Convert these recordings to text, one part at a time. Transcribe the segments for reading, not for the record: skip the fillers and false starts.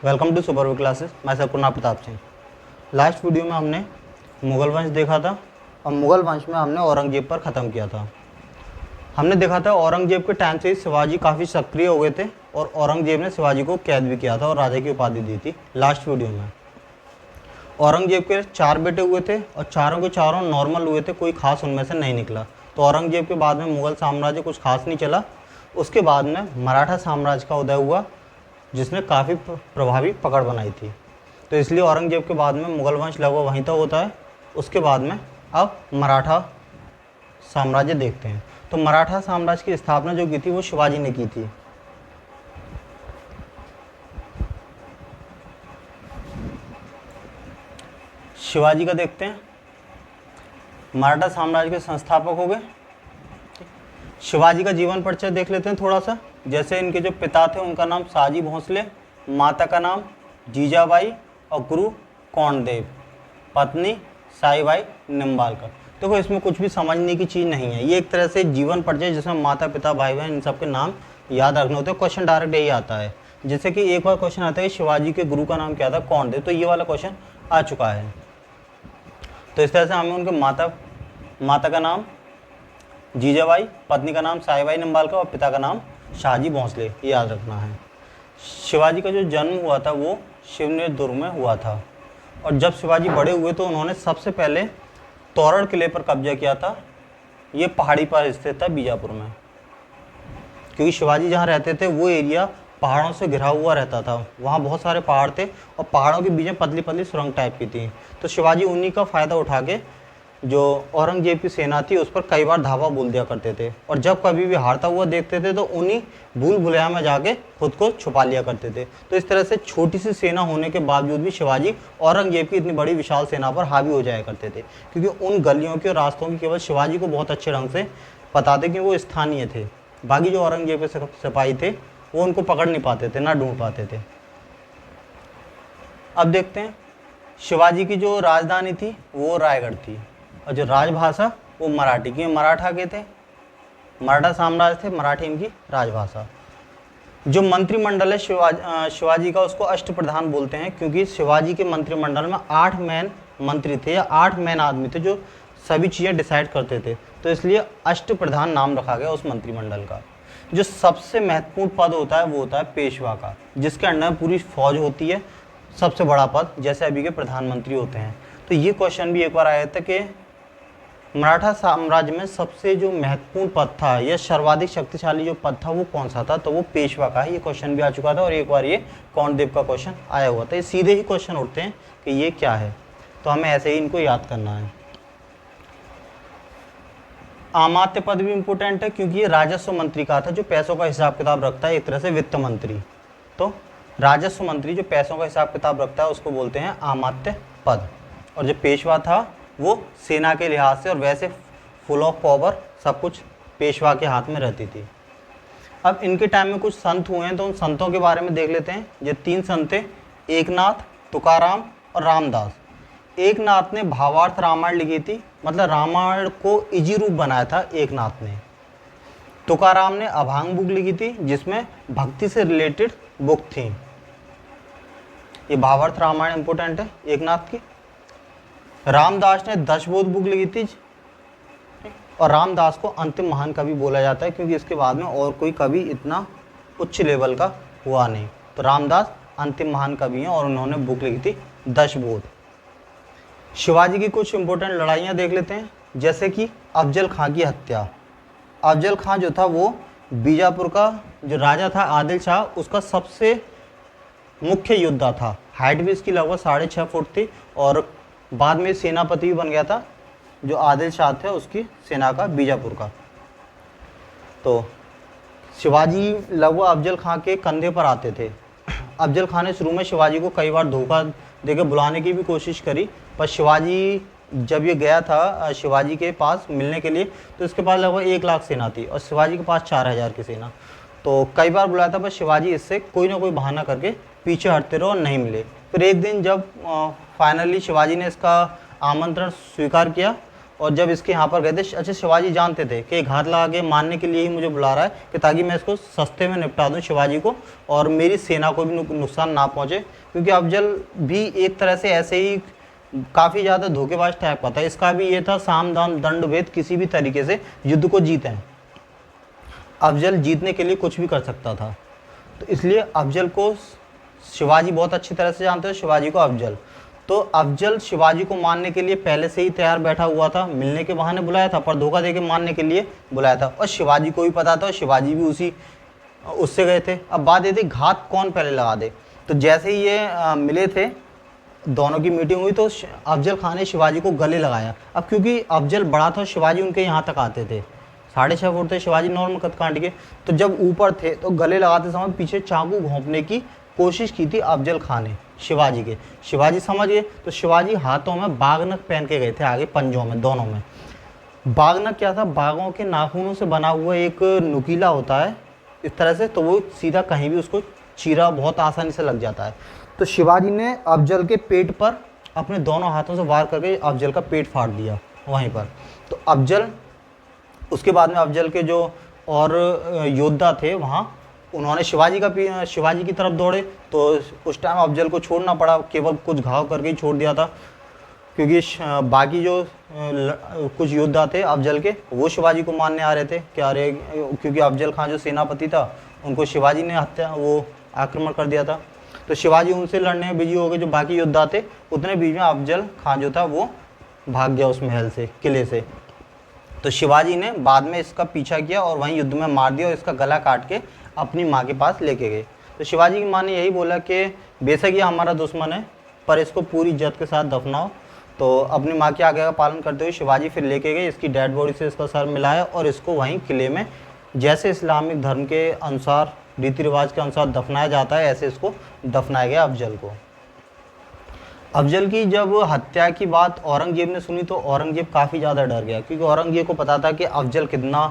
Welcome to super classes. मैं Sakuna Pratap Singh. Last video में हमने मुगल वंश देखा था और मुगल वंश में हमने औरंगजेब पर ख़त्म किया था। हमने देखा था औरंगजेब के टाइम से ही शिवाजी काफ़ी सक्रिय हो गए थे और औरंगजेब ने शिवाजी को कैद भी किया था और राजा की उपाधि दी थी। लास्ट वीडियो में औरंगजेब के 4 बेटे हुए थे और चारों के चारों नॉर्मल हुए थे, कोई खास उनमें से नहीं निकला। तो औरंगजेब के बाद में मुगल साम्राज्य कुछ खास नहीं चला। उसके बाद में मराठा साम्राज्य का उदय हुआ जिसने काफ़ी प्रभावी पकड़ बनाई थी। तो इसलिए औरंगजेब के बाद में मुगल वंश लगभग वहीं तक होता है। उसके बाद में अब मराठा साम्राज्य देखते हैं। तो मराठा साम्राज्य की स्थापना जो की थी वो शिवाजी ने की थी। शिवाजी का देखते हैं। मराठा साम्राज्य के संस्थापक हो गए। शिवाजी का जीवन परिचय देख लेते हैं थोड़ा सा। जैसे इनके जो पिता थे उनका नाम शाहजी भोंसले, माता का नाम जीजाबाई और गुरु कौंडदेव, पत्नी साईबाई निम्बालकर। देखो इसमें कुछ भी समझने की चीज़ नहीं है, ये एक तरह से जीवन परिचय जिसमें माता पिता भाई बहन इन सबके नाम याद रखने होते हैं। क्वेश्चन डायरेक्ट यही आता है। जैसे कि एक बार क्वेश्चन आता है शिवाजी के गुरु का नाम क्या था, कौंडदेव, तो ये वाला क्वेश्चन आ चुका है। तो इस तरह से हमें उनके माता का नाम जीजाबाई, पत्नी का नाम साईबाई निम्बालकर और पिता का नाम शाहजी भोंसले, ये याद रखना है। शिवाजी का जो जन्म हुआ था वो शिवनेर दुर्ग में हुआ था और जब शिवाजी बड़े हुए तो उन्होंने सबसे पहले तोरण किले पर कब्जा किया था। ये पहाड़ी पर स्थित था बीजापुर में, क्योंकि शिवाजी जहाँ रहते थे वो एरिया पहाड़ों से घिरा हुआ रहता था। वहाँ बहुत सारे पहाड़ थे और पहाड़ों के बीच में पतली पतली सुरंग टाइप की थी। तो शिवाजी उन्हीं का फ़ायदा उठा के जो औरंगजेब की सेना थी उस पर कई बार धावा बोल दिया करते थे और जब कभी भी हारता हुआ देखते थे तो उन्हीं भूल भुलैया में जाके खुद को छुपा लिया करते थे। तो इस तरह से छोटी सी सेना होने के बावजूद भी शिवाजी औरंगजेब की इतनी बड़ी विशाल सेना पर हावी हो जाया करते थे, क्योंकि उन गलियों के रास्तों की केवल शिवाजी को बहुत अच्छे ढंग से पता थे, क्योंकि वो स्थानीय थे। बाकी जो औरंगजेब के सिपाही थे वो उनको पकड़ नहीं पाते थे, ना ढूंढ पाते थे। अब देखते हैं शिवाजी की जो राजधानी थी वो रायगढ़ थी और जो राजभाषा वो मराठी की, मराठा के थे, मराठा साम्राज्य थे, मराठी इनकी राजभाषा। जो मंत्रिमंडल है शिवाजी का उसको अष्टप्रधान बोलते हैं, क्योंकि शिवाजी के मंत्रिमंडल में 8 मैन मंत्री थे या 8 मैन आदमी थे जो सभी चीज़ें डिसाइड करते थे। तो इसलिए अष्टप्रधान नाम रखा गया उस मंत्रिमंडल का। जो सबसे महत्वपूर्ण पद होता है वो होता है पेशवा का, जिसके अंडर पूरी फौज होती है। सबसे बड़ा पद जैसे अभी के प्रधानमंत्री होते हैं। तो ये क्वेश्चन भी एक बार आया था कि मराठा साम्राज्य में सबसे जो महत्वपूर्ण पद था या सर्वाधिक शक्तिशाली जो पद था वो कौन सा था, तो वो पेशवा का है। ये क्वेश्चन भी आ चुका था और एक बार ये कौंडदेव का क्वेश्चन आया हुआ था। ये सीधे ही क्वेश्चन उठते हैं कि ये क्या है, तो हमें ऐसे ही इनको याद करना है। अमात्य पद भी इम्पोर्टेंट है, क्योंकि ये राजस्व मंत्री का था जो पैसों का हिसाब किताब रखता है, एक तरह से वित्त मंत्री। तो राजस्व मंत्री जो पैसों का हिसाब किताब रखता है उसको बोलते हैं अमात्य पद। और जो पेशवा था वो सेना के लिहाज से और वैसे फुल ऑफ पावर सब कुछ पेशवा के हाथ में रहती थी। अब इनके टाइम में कुछ संत हुए हैं तो उन संतों के बारे में देख लेते हैं। जो 3 संत थे, एकनाथ, तुकाराम और रामदास। एकनाथ ने भावार्थ रामायण लिखी थी, मतलब रामायण को इजी रूप बनाया था एकनाथ ने। तुकाराम ने अभांग बुक लिखी थी जिसमें भक्ति से रिलेटेड बुक थी। ये भावार्थ रामायण इंपोर्टेंट है एकनाथ की। रामदास ने दशबोध बुक लिखी थी और रामदास को अंतिम महान कवि बोला जाता है, क्योंकि इसके बाद में और कोई कवि इतना उच्च लेवल का हुआ नहीं। तो रामदास अंतिम महान कवि हैं और उन्होंने बुक लिखी थी दशबोध। शिवाजी की कुछ इंपॉर्टेंट लड़ाइयाँ देख लेते हैं, जैसे कि अफजल खां की हत्या। अफजल खां जो था वो बीजापुर का जो राजा था आदिल शाह, उसका सबसे मुख्य योद्धा था। हाइट भी इसकी लगभग 6.5 फुट थी और बाद में सेनापति भी बन गया था जो आदिल शाह थे उसकी सेना का, बीजापुर का। तो शिवाजी लगभग अफजल खां के कंधे पर आते थे। अफजल खां ने शुरू में शिवाजी को कई बार धोखा देकर बुलाने की भी कोशिश करी, पर शिवाजी जब ये गया था शिवाजी के पास मिलने के लिए तो इसके पास लगभग 1 लाख सेना थी और शिवाजी के पास 4000 की सेना। तो कई बार बुलाया था पर शिवाजी इससे कोई ना कोई बहाना करके पीछे हटते रहे और नहीं मिले। फिर एक दिन जब फाइनली शिवाजी ने इसका आमंत्रण स्वीकार किया और जब इसके यहाँ पर गए थे, अच्छा शिवाजी जानते थे कि घात लगा के मारने के लिए ही मुझे बुला रहा है कि ताकि मैं इसको सस्ते में निपटा दूं शिवाजी को और मेरी सेना को भी नुकसान ना पहुंचे, क्योंकि अफजल भी एक तरह से ऐसे ही काफ़ी ज़्यादा धोखेबाज टाइप का था। इसका भी ये था साम दाम दंड भेद, किसी भी तरीके से युद्ध को जीतें। अफजल जीतने के लिए कुछ भी कर सकता था, तो इसलिए अफजल को शिवाजी बहुत अच्छी तरह से जानते थे, शिवाजी को अफजल। तो अफजल शिवाजी को मारने के लिए पहले से ही तैयार बैठा हुआ था, मिलने के बहाने बुलाया था पर धोखा देके मारने के लिए बुलाया था, और शिवाजी को भी पता था, शिवाजी भी उससे गए थे। अब बात ये थी घात कौन पहले लगा दे। तो जैसे ही ये मिले थे, दोनों की मीटिंग हुई, तो अफजल खान ने शिवाजी को गले लगाया। अब क्योंकि अफजल बड़ा था, शिवाजी उनके यहाँ तक आते थे, 6.5 फुट थे शिवाजी नॉर्मल कद काट के, तो जब ऊपर थे तो गले लगाते समय पीछे चाकू घोंपने की कोशिश की थी अफजल खान ने शिवाजी के। शिवाजी समझ गए, तो शिवाजी हाथों में बागनक पहन के गए थे, आगे पंजों में, दोनों में। बागनक क्या था? बाघों के नाखूनों से बना हुआ एक नुकीला होता है इस तरह से, तो वो सीधा कहीं भी उसको चीरा बहुत आसानी से लग जाता है। तो शिवाजी ने अफजल के पेट पर अपने दोनों हाथों से वार करके अफजल का पेट फाड़ दिया वहीं पर। तो अफजल, उसके बाद में अफजल के जो और योद्धा थे वहाँ, उन्होंने शिवाजी की तरफ दौड़े, तो उस टाइम अफजल को छोड़ना पड़ा, केवल कुछ घाव करके ही छोड़ दिया था, क्योंकि बाकी जो कुछ योद्धा थे अफजल के, वो शिवाजी को मारने आ रहे थे कि अरे, क्योंकि अफजल खान जो सेनापति था उनको शिवाजी ने आक्रमण कर दिया था। तो शिवाजी उनसे लड़ने में बिजी हो गए, जो बाकी योद्धा थे। उतने बीच में अफजल खान जो था वो भाग गया उस महल से, किले से। तो शिवाजी ने बाद में इसका पीछा किया और वहीं युद्ध में मार दिया और इसका गला काट के अपनी माँ के पास लेके गए। तो शिवाजी की माँ ने यही बोला कि बेशक ये हमारा दुश्मन है पर इसको पूरी इज्जत के साथ दफनाओ। तो अपनी माँ की आज्ञा का पालन करते हुए शिवाजी फिर लेके गए, इसकी डेड बॉडी से इसका सर मिलाया और इसको वहीं किले में, जैसे इस्लामिक धर्म के अनुसार, रीति रिवाज के अनुसार दफनाया जाता है, ऐसे इसको दफनाया गया अफजल को। अफजल की जब हत्या की बात औरंगजेब ने सुनी तो औरंगजेब काफ़ी ज़्यादा डर गया, क्योंकि औरंगजेब को पता था कि अफजल कितना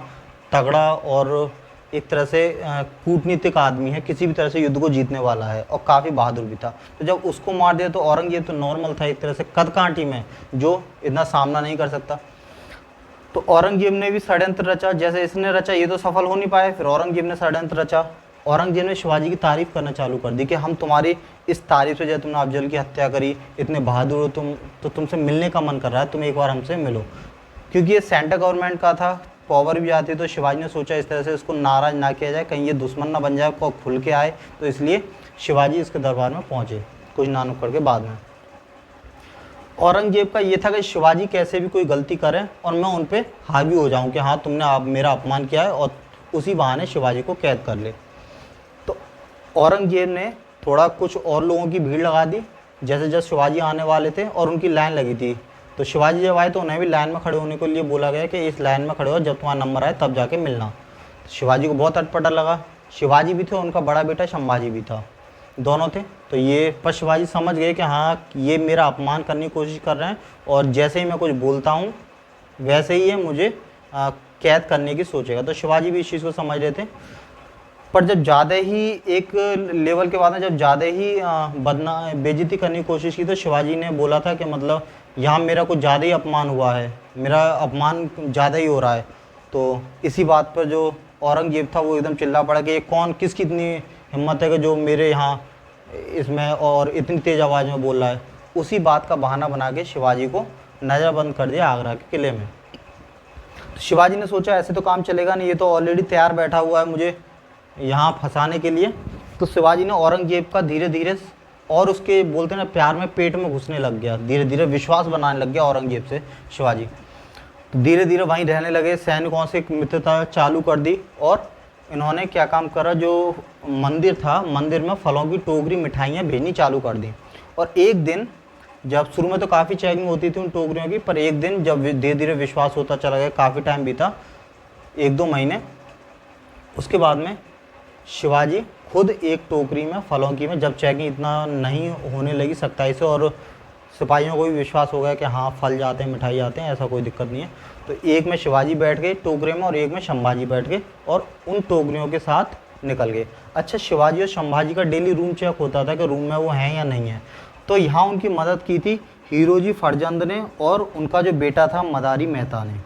तगड़ा और एक तरह से कूटनीतिक आदमी है, किसी भी तरह से युद्ध को जीतने वाला है और काफ़ी बहादुर भी था। तो जब उसको मार दिया तो औरंगजेब तो नॉर्मल था एक तरह से कदकाठी में, जो इतना सामना नहीं कर सकता। तो औरंगजेब ने भी षड्यंत्र रचा, जैसे इसने रचा ये तो सफल हो नहीं पाए, फिर औरंगजेब ने षड्यंत्र रचा। औरंगजेब ने शिवाजी की तारीफ़ करना चालू कर दी कि हम तुम्हारी इस तारीफ से, जब तुमने अफजल की हत्या करी, इतने बहादुर हो तुम, तो तुमसे मिलने का मन कर रहा है, तुम एक बार हमसे मिलो। क्योंकि ये सेंटर गवर्नमेंट का था, पावर भी आती, तो शिवाजी ने सोचा इस तरह से इसको नाराज़ ना किया जाए, कहीं ये दुश्मन ना बन जाए, को खुल के आए। तो इसलिए शिवाजी इसके दरबार में पहुँचे कुछ ना नुक्कड़ के बाद में। औरंगजेब का ये था कि शिवाजी कैसे भी कोई गलती करें और मैं उन पर हावी हो जाऊं कि हाँ तुमने मेरा अपमान किया है, और उसी बहाने शिवाजी को कैद कर ले। तो औरंगजेब ने थोड़ा कुछ और लोगों की भीड़ लगा दी, जैसे जब शिवाजी आने वाले थे और उनकी लाइन लगी थी, तो शिवाजी जब आए तो उन्हें भी लाइन में खड़े होने के लिए बोला गया कि इस लाइन में खड़े हो, जब तुम्हारा नंबर आए तब जाके मिलना। शिवाजी को बहुत अटपटा लगा। शिवाजी भी थे, उनका बड़ा बेटा संभाजी भी था, दोनों थे। तो ये पर शिवाजी समझ गए कि हाँ ये मेरा अपमान करने की कोशिश कर रहे हैं, और जैसे ही मैं कुछ बोलता हूँ वैसे ही ये मुझे कैद करने की सोचेगा। तो शिवाजी भी इस चीज़ को समझ रहे थे। पर जब ज़्यादा ही एक लेवल के बाद में जब ज़्यादा ही बेइज्जती करने की कोशिश की, तो शिवाजी ने बोला था कि मतलब यहाँ मेरा कुछ ज़्यादा ही अपमान हुआ है, मेरा अपमान ज़्यादा ही हो रहा है। तो इसी बात पर जो औरंगजेब था वो एकदम चिल्ला पड़ा कि ये कौन, किसकी इतनी हिम्मत है कि जो मेरे यहाँ इसमें और इतनी तेज़ आवाज़ में बोल रहा है। उसी बात का बहाना बना के शिवाजी को नज़रबंद कर दिया आगरा के किले में। तो शिवाजी ने सोचा ऐसे तो काम चलेगा नहीं, ये तो ऑलरेडी तैयार बैठा हुआ है मुझे यहाँ फंसाने के लिए। तो शिवाजी ने औरंगजेब का धीरे धीरे, और उसके बोलते ना प्यार में पेट में घुसने लग गया, धीरे धीरे विश्वास बनाने लग गया औरंगजेब से शिवाजी। तो धीरे धीरे वहीं रहने लगे, सैनिकों से मित्रता चालू कर दी। और इन्होंने क्या काम करा, जो मंदिर था, मंदिर में फलों की टोकरी, मिठाइयाँ भेजनी चालू कर दी। और एक दिन जब शुरू में तो काफ़ी चेकिंग होती थी उन टोकरियों की, पर एक दिन जब धीरे धीरे विश्वास होता चला गया, काफ़ी टाइम बीता, 1-2 महीने, उसके बाद में शिवाजी खुद एक टोकरी में फलों की में, जब चेकिंग इतना नहीं होने लगी सख्ताई से और सिपाहियों को भी विश्वास हो गया कि हाँ फल जाते हैं, मिठाई आते हैं, ऐसा कोई दिक्कत नहीं है, तो एक में शिवाजी बैठ गए टोकरे में और एक में संभाजी बैठ गए और उन टोकरियों के साथ निकल गए। अच्छा, शिवाजी और संभाजी का डेली रूम चेक होता था कि रूम में वो हैं या नहीं है। तो यहाँ उनकी मदद की थी हीरोजी फर्जंद ने और उनका जो बेटा था मदारी मेहता ने।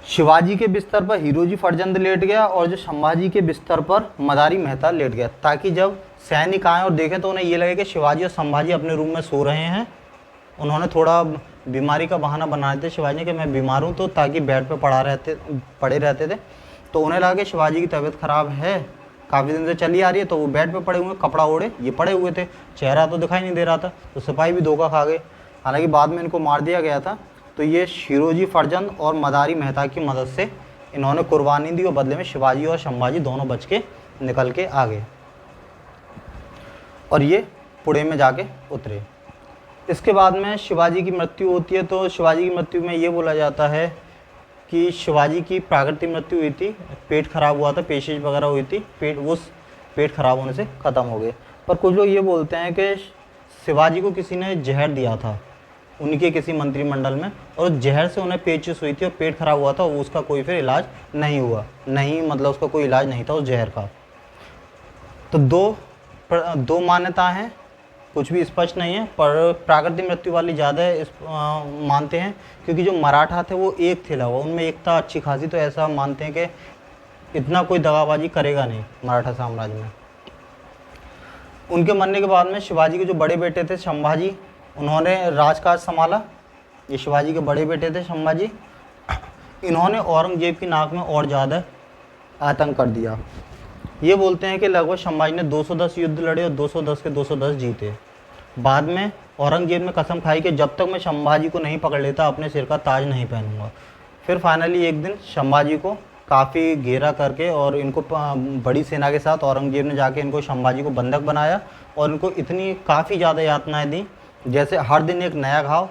शिवाजी के बिस्तर पर हीरोजी फर्जंद लेट गया और जो संभाजी के बिस्तर पर मदारी मेहता लेट गया, ताकि जब सैनिक आए और देखें तो उन्हें ये लगे कि शिवाजी और संभाजी अपने रूम में सो रहे हैं। उन्होंने थोड़ा बीमारी का बहाना बनाए थे शिवाजी ने कि मैं बीमार हूँ, तो ताकि बेड पे पड़े रहते थे। तो उन्हें लगा कि शिवाजी की तबीयत खराब है, काफ़ी दिन से चली आ रही है, तो वो बेड पे पड़े हुए, कपड़ा ओढ़े ये पड़े हुए थे, चेहरा तो दिखाई नहीं दे रहा था। तो सिपाही भी धोखा खा गए। हालांकि बाद में इनको मार दिया गया था। तो ये हीरोजी फर्जंद और मदारी मेहता की मदद से इन्होंने कुर्बानी दी और बदले में शिवाजी और संभाजी दोनों बच के निकल के आ गए और ये पुणे में जाके उतरे। इसके बाद में शिवाजी की मृत्यु होती है। तो शिवाजी की मृत्यु में ये बोला जाता है कि शिवाजी की प्राकृतिक मृत्यु हुई थी, पेट खराब हुआ था, पेशिश वगैरह हुई थी, पेट खराब होने से ख़त्म हो गए। पर कुछ लोग ये बोलते हैं कि शिवाजी को किसी ने जहर दिया था उनके किसी मंत्रिमंडल में, और जहर से उन्हें पेचिश हुई थी और पेट खराब हुआ था, उसका कोई फिर इलाज नहीं हुआ, नहीं मतलब उसका कोई इलाज नहीं था उस जहर का। तो दो मान्यता हैं, कुछ भी स्पष्ट नहीं है, पर प्राकृतिक मृत्यु वाली ज़्यादा मानते हैं, क्योंकि जो मराठा थे वो एक थे लगा, उनमें एकता अच्छी खासी, तो ऐसा मानते हैं कि इतना कोई दगाबाजी करेगा नहीं मराठा साम्राज्य में। उनके मरने के बाद में शिवाजी के जो बड़े बेटे थे संभाजी, उन्होंने राजकाज संभाला। ये शिवाजी के बड़े बेटे थे संभाजी। इन्होंने औरंगजेब की नाक में और ज़्यादा आतंक कर दिया। ये बोलते हैं कि लगभग संभाजी ने 210 युद्ध लड़े और 210 के 210 जीते। बाद में औरंगजेब ने कसम खाई कि जब तक मैं संभाजी को नहीं पकड़ लेता अपने सिर का ताज नहीं पहनूंगा। फिर फाइनली एक दिन संभाजी को काफ़ी घेरा करके और इनको बड़ी सेना के साथ औरंगजेब ने जाके इनको संभाजी को बंधक बनाया और इनको इतनी काफ़ी ज़्यादा यातनाएं दी, जैसे हर दिन एक नया घाव।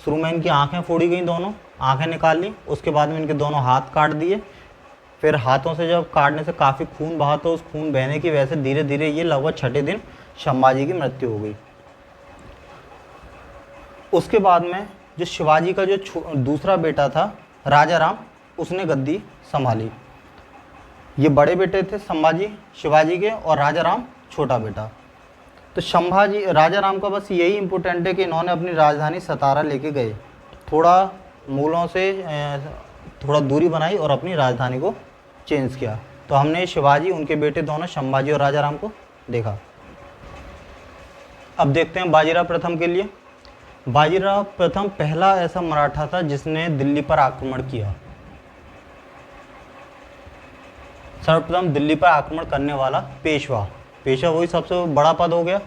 शुरू में इनकी आँखें फोड़ी गई, दोनों आँखें निकाल ली, उसके बाद में इनके दोनों हाथ काट दिए। फिर हाथों से जब काटने से काफ़ी खून बहा तो उस खून बहने की वजह से धीरे धीरे ये लगभग छठे दिन संभाजी की मृत्यु हो गई। उसके बाद में जो शिवाजी का जो दूसरा बेटा था राजा राम, उसने गद्दी संभाली। ये बड़े बेटे थे संभाजी शिवाजी के और राजा राम छोटा बेटा। तो राजा राम का बस यही इम्पोर्टेंट है कि इन्होंने अपनी राजधानी सतारा लेके गए, थोड़ा मूलों से थोड़ा दूरी बनाई और अपनी राजधानी को चेंज किया। तो हमने शिवाजी, उनके बेटे दोनों संभाजी और राजा राम को देखा। अब देखते हैं बाजीराव प्रथम के लिए। बाजीराव प्रथम पहला ऐसा मराठा था जिसने दिल्ली पर आक्रमण किया। सर्वप्रथम दिल्ली पर आक्रमण करने वाला पेशवा वही सबसे बड़ा पद हो गया,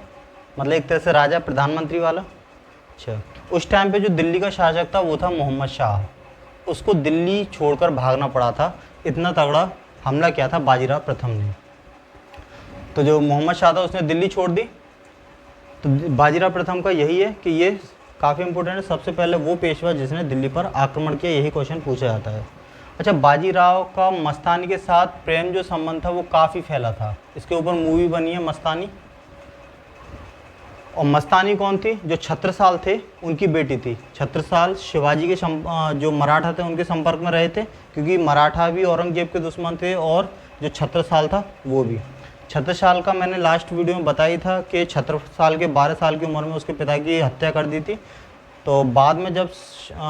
मतलब एक तरह से राजा प्रधानमंत्री वाला। अच्छा, उस टाइम पे जो दिल्ली का शासक था वो था मोहम्मद शाह। उसको दिल्ली छोड़कर भागना पड़ा था, इतना तगड़ा हमला किया था बाजीराव प्रथम ने। तो जो मोहम्मद शाह था उसने दिल्ली छोड़ दी। तो बाजीराव प्रथम का यही है कि ये काफ़ी इंपॉर्टेंट है, सबसे पहले वो पेशवा जिसने दिल्ली पर आक्रमण किया, यही क्वेश्चन पूछा जाता है। अच्छा, बाजीराव का मस्तानी के साथ प्रेम जो संबंध था वो काफ़ी फैला था। इसके ऊपर मूवी बनी है मस्तानी। और मस्तानी कौन थी? जो छत्रसाल थे उनकी बेटी थी। छत्रसाल शिवाजी के जो मराठा थे उनके संपर्क में रहे थे, क्योंकि मराठा भी औरंगजेब के दुश्मन थे और जो छत्रसाल था वो भी। छत्रसाल का मैंने लास्ट वीडियो में बताया था कि छत्रसाल के 12 साल की उम्र में उसके पिता की हत्या कर दी थी। तो बाद में जब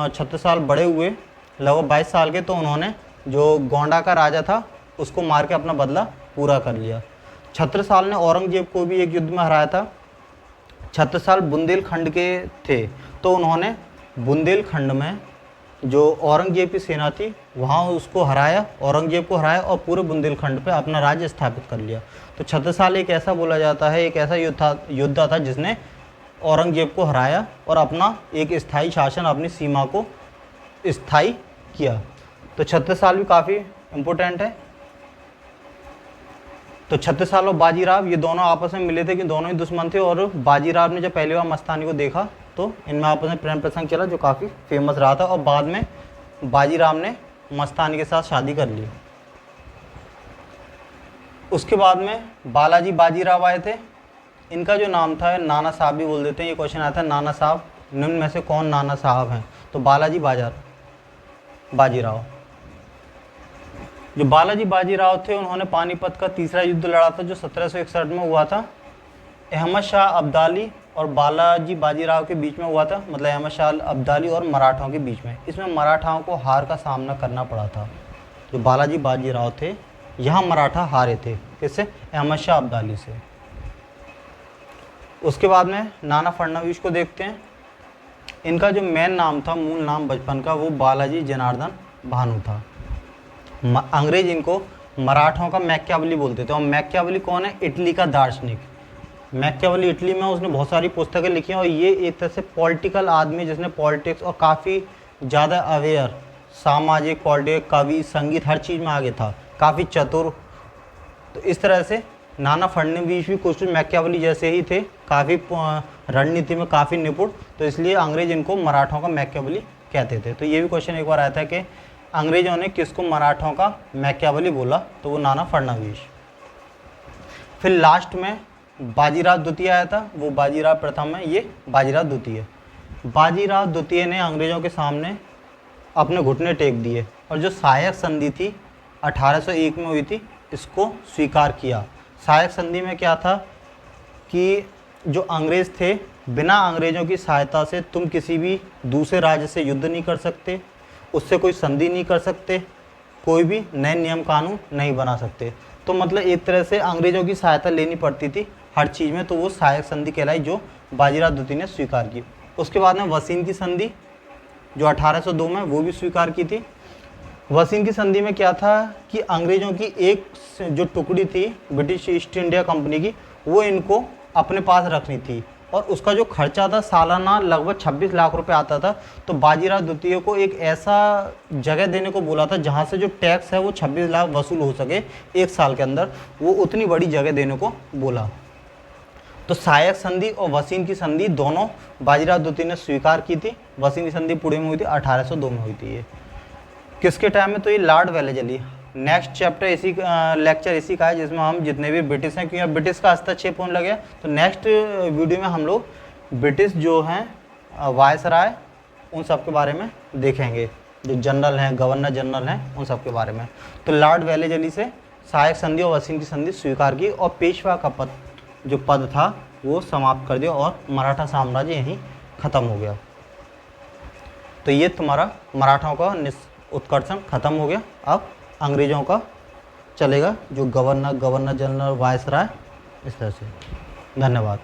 छत्रसाल बड़े हुए लगभग 22 साल के, तो उन्होंने जो गोंडा का राजा था उसको मार के अपना बदला पूरा कर लिया। छत्रसाल ने औरंगजेब को भी एक युद्ध में हराया था। छत्रसाल बुंदेलखंड के थे, तो उन्होंने बुंदेलखंड में जो औरंगजेब की सेना थी वहाँ उसको हराया, औरंगजेब को हराया और पूरे बुंदेलखंड पे अपना राज्य स्थापित कर लिया। तो छत्रसाल एक ऐसा बोला जाता है, एक ऐसा योद्धा था जिसने औरंगजेब को हराया और अपना एक स्थायी शासन, अपनी सीमा को स्थायी किया। तो छत्रसाल भी काफ़ी इम्पोर्टेंट है। तो छत्रसाल और बाजीराव ये दोनों आपस में मिले थे कि दोनों ही दुश्मन थे, और बाजीराव ने जब पहली बार मस्तानी को देखा तो इनमें आपस में प्रेम प्रसंग चला जो काफ़ी फेमस रहा था, और बाद में बाजीराव ने मस्तानी के साथ शादी कर ली। उसके बाद में बालाजी बाजीराव आए थे। इनका जो नाम था नाना साहब भी बोल देते हैं, ये क्वेश्चन आता है नाना साहब निम्न में से कौन नाना साहब हैं? तो बालाजी बाजीराव। जो बालाजी बाजीराव थे उन्होंने पानीपत का तीसरा युद्ध लड़ा था जो 1761 में हुआ था। अहमद शाह अब्दाली और बालाजी बाजीराव के बीच में हुआ था, मतलब अहमद शाह अब्दाली और मराठाओं के बीच में। इसमें मराठाओं को हार का सामना करना पड़ा था। जो बालाजी बाजीराव थे, यहाँ मराठा हारे थे, किससे? अहमद शाह अब्दाली से। उसके बाद में नाना फडणवीस को देखते हैं। इनका जो मेन नाम था, मूल नाम बचपन का, वो बालाजी जनार्दन भानु था। अंग्रेज इनको मराठाओं का मैकियावेली बोलते थे। और मैकियावेली कौन है? इटली का दार्शनिक। मैकियावेली इटली में उसने बहुत सारी पुस्तकें लिखी हैं और ये एक तरह से पॉलिटिकल आदमी, जिसने पॉलिटिक्स और काफ़ी ज़्यादा अवेयर, सामाजिक, पॉलिटिक्स, कवि, संगीत, हर चीज़ में आगे था, काफ़ी चतुर। तो इस तरह से नाना फडणवीस भी कुछ मैकियावेली जैसे ही थे, काफ़ी रणनीति में काफ़ी निपुण। तो इसलिए अंग्रेज इनको मराठाओं का मैकियावेली कहते थे। तो ये भी क्वेश्चन एक बार आया था कि अंग्रेजों ने किसको मराठाओं का मैकियावेली बोला, तो वो नाना फडणवीस। फिर लास्ट में बाजीराव द्वितीय आया था, वो बाजीराव प्रथम है, ये बाजीराव द्वितीय। बाजीराव द्वितीय ने अंग्रेजों के सामने अपने घुटने टेक दिए और जो सहायक संधि थी 1801 में हुई थी, इसको स्वीकार किया। सहायक संधि में क्या था कि जो अंग्रेज़ थे, बिना अंग्रेज़ों की सहायता से तुम किसी भी दूसरे राज्य से युद्ध नहीं कर सकते, उससे कोई संधि नहीं कर सकते, कोई भी नए नियम कानून नहीं बना सकते। तो मतलब एक तरह से अंग्रेज़ों की सहायता लेनी पड़ती थी हर चीज़ में। तो वो सहायक संधि कहलाई, जो बाजीराव द्वितीय ने स्वीकार की। उसके बाद में वसीन की संधि जो 1802 में, वो भी स्वीकार की थी। वसीन की संधि में क्या था कि अंग्रेज़ों की एक जो टुकड़ी थी ब्रिटिश ईस्ट इंडिया कंपनी की, वो इनको अपने पास रखनी थी और उसका जो खर्चा था सालाना लगभग 26 लाख रुपए आता था। तो बाजीराव द्वितीय को एक ऐसा जगह देने को बोला था जहाँ से जो टैक्स है वो 26 लाख वसूल हो सके एक साल के अंदर, वो उतनी बड़ी जगह देने को बोला। तो सहायक संधि और वसीन की संधि दोनों बाजीराव द्वितीय ने स्वीकार की थी। वसीन की संधि पुणे में हुई थी, 1802 में हुई थी। ये किसके टाइम में? तो ये लॉर्ड वेलेजली। नेक्स्ट चैप्टर इसी लेक्चर इसी का है, जिसमें हम जितने भी ब्रिटिश हैं, क्योंकि ब्रिटिश का हस्तक्षेप होने लगे, तो नेक्स्ट वीडियो में हम लोग ब्रिटिश जो हैं वायसराय, उन सब के बारे में देखेंगे, जो जनरल हैं, गवर्नर जनरल हैं, उन सब के बारे में। तो लॉर्ड वेलेजली से सहायक संधि और वसीन की संधि स्वीकार की और पेशवा का पद था वो समाप्त कर दिया और मराठा साम्राज्य यहीं ख़त्म हो गया। तो ये तुम्हारा मराठाओं का उत्कर्षण ख़त्म हो गया। अब अंग्रेज़ों का चलेगा, जो गवर्नर जनरल, वायसराय, इस तरह से। धन्यवाद।